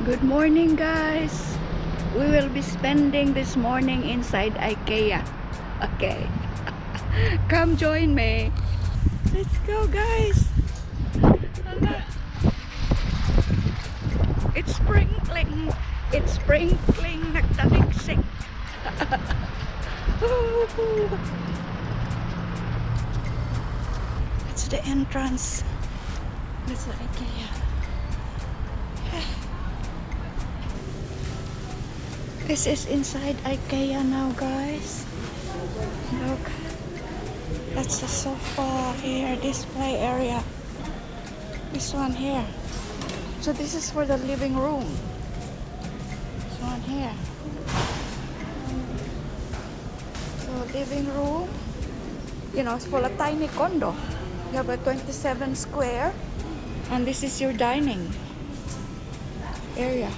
Good morning, guys. We will be spending this morning inside IKEA. Okay. Come join me. Let's go, guys. Hala. It's sprinkling. It's sprinkling. Nagtaliksik. That's the entrance. That's the IKEA. This is inside IKEA now, guys. Look. That's the sofa here, display area. This one here. So this is for the living room. This one here. So living room. You know, it's for a tiny condo. You have a 27 square. And this is your dining area.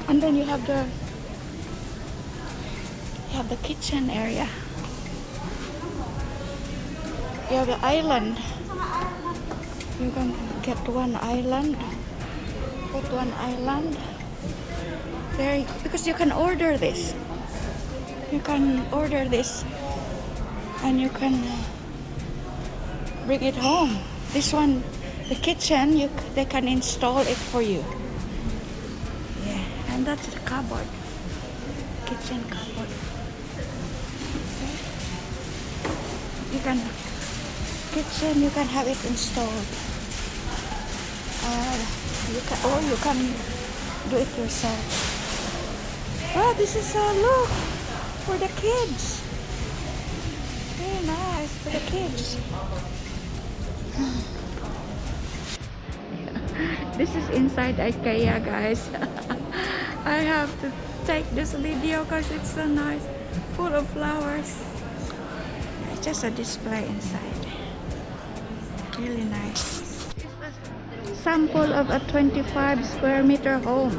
And then you have the kitchen area. You have the island. You can get one island. Put one island there because you can order this. You can order this and you can bring it home. This one, the kitchen, they can install it for you. And that's the cupboard, kitchen cupboard. Okay. You can have it installed. You can do it yourself. Wow, this is a look for the kids. Very nice for the kids. This is inside IKEA, guys. I have to take this video because it's so nice, full of flowers. It's just a display inside. Really nice. It's a sample of a 25 square meter home.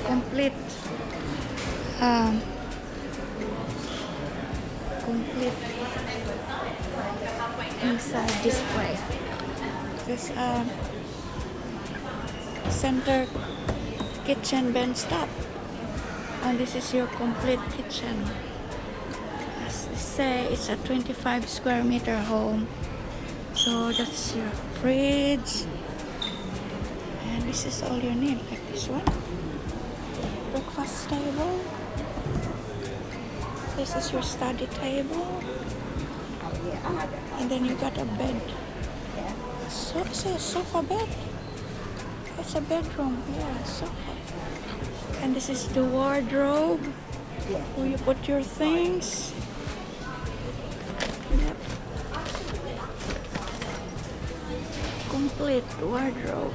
Complete inside display. This center kitchen bench top, and this is your complete kitchen. As they say, it's a 25 square meter home. So that's your fridge, and this is all you need. Like this one, breakfast table. This is your study table, and then you got a bed. So it's a sofa bed. It's a bedroom, yeah, sofa. And this is the wardrobe where you put your things. Yep. Complete wardrobe.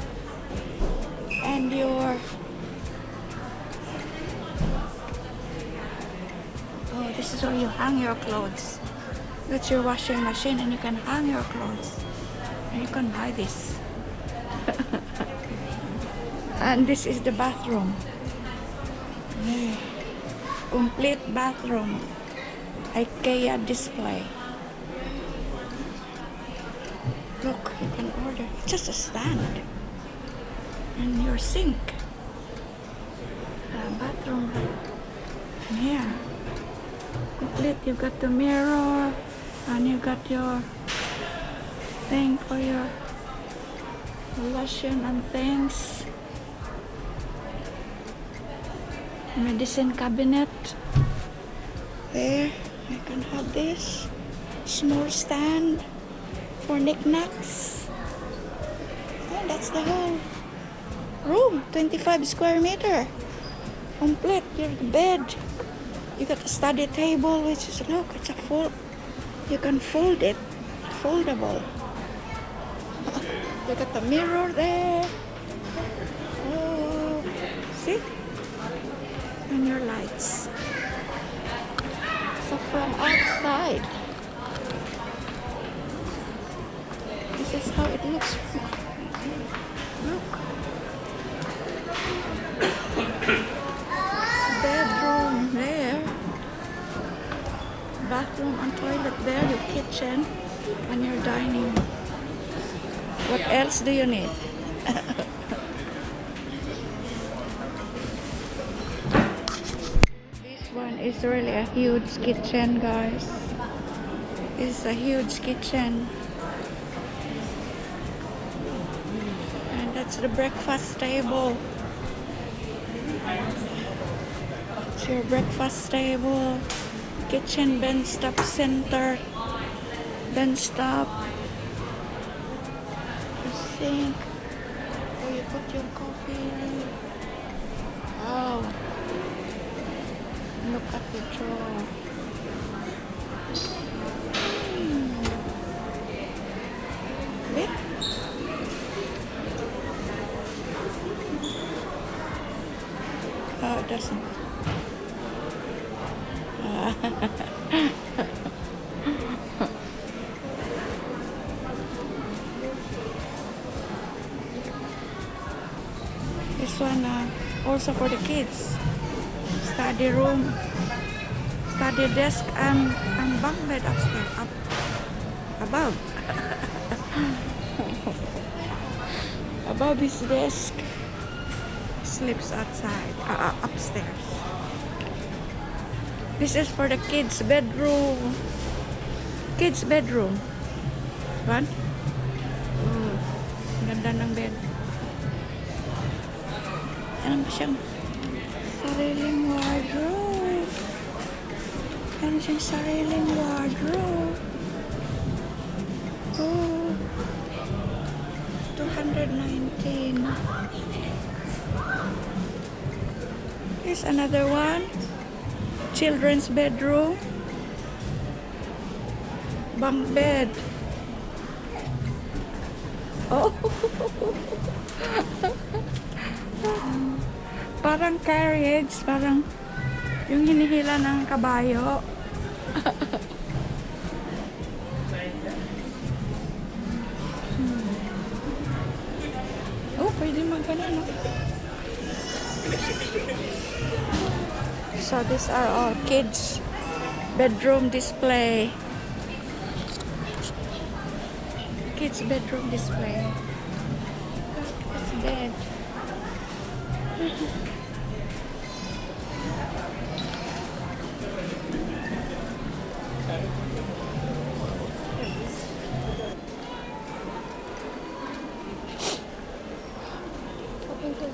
And this is where you hang your clothes. That's your washing machine, and you can hang your clothes. And you can buy this. And this is the bathroom. Yeah. Complete bathroom. IKEA display. Look, you can order. It's just a stand. And your sink. Bathroom. Here. Complete. You've got the mirror. And you got your thing for your lotion and things. Medicine cabinet. There, you can have this small stand for knickknacks. And that's the whole room, 25 square meter. Complete. Your bed. You got a study table, which is, look, it's a full. You can fold it, foldable. You got the mirror there. Oh, see? And your lights. So from outside, this is how it looks. Look. Bedroom there. Bathroom and toilet there. Your kitchen and your dining What else do you need? This one is really a huge kitchen, guys. It's a huge kitchen. And that's the breakfast table. It's your breakfast table. Kitchen bench top center. Bench top. The sink. Where you put your coffee. Wow. Look at the drawer. Wait. Oh, it doesn't. This one also for the kids. Study room, study desk, and bunk bed upstairs. Above. Above his desk. Sleeps outside, upstairs. This is for the kids' bedroom. Kids' bedroom. One. Oh, ganda ng bed. Ano ba siyang sariling wardrobe? Ano siyang sariling wardrobe? Oh, 219. Here's another one. Children's bedroom. Bunk bed. Oh. Parang carriage, parang yung hinihila ng kabayo. Oh, pwede magkano, no? So these are all kids' bedroom display. Kids' bedroom display. It's bed.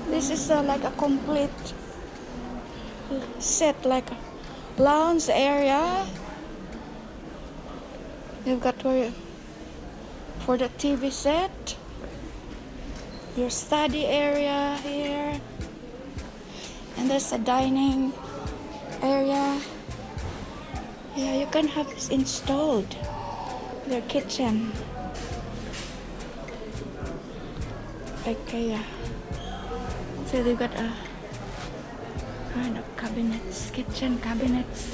This is like a complete set, like a lounge area. You've got for the TV set, your study area here, and there's a dining area. Yeah, you can have this installed in your kitchen. IKEA. So they've got a kind of cabinets, kitchen cabinets.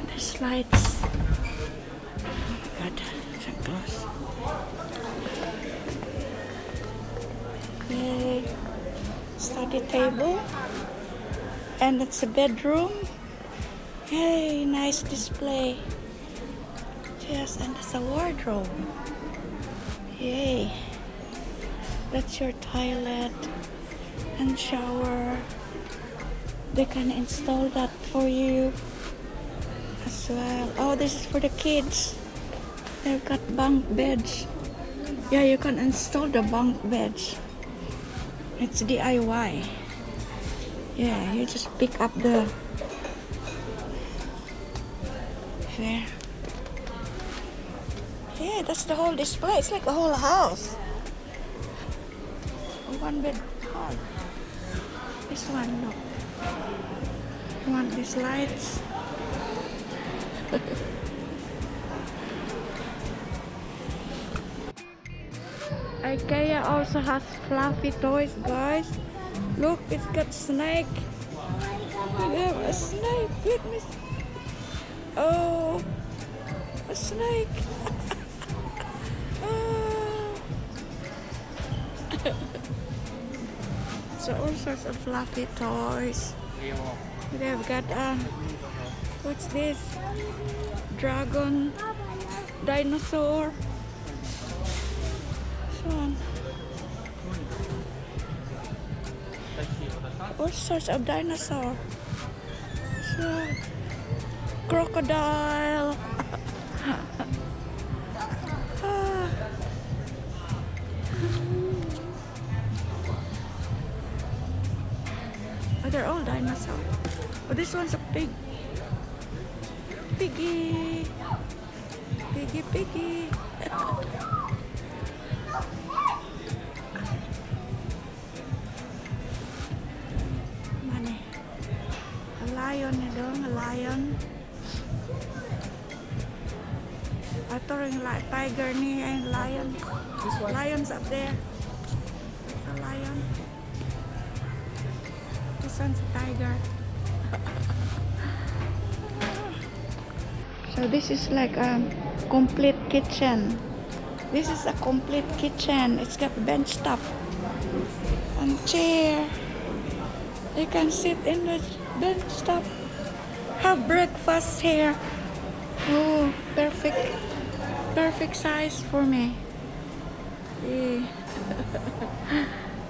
There's lights. Oh my god, so close. Okay, study table, and it's a bedroom. Hey, nice display. Yes, and it's a wardrobe. Yay. That's your toilet and shower. They can install that for you as well. Oh, this is for the kids. They've got bunk beds. Yeah, you can install the bunk beds. It's DIY. Yeah, you just pick up the there. Yeah, that's the whole display. It's like a whole house. One bed hall. This one, look. You want these lights? IKEA also has fluffy toys, guys. Look, it's got snake. We have a snake. Let me see. Oh, a snake. Oh. So all sorts of fluffy toys. They've got what's this? Dragon dinosaur. Saan? All sorts of dinosaur. So, crocodile. Ah. Oh, they're all dinosaur. Oh, this one's a pig. Piggy. Piggy, piggy. Money. A lion dong, a lion. Ato ring tiger ni ay lion. This one. Lion's up there. A lion. This one's a tiger. So this is like a complete kitchen. This is a complete kitchen. It's got bench top and chair. You can sit in the bench top. Have breakfast here. Oh, perfect. Perfect size for me. Yeah.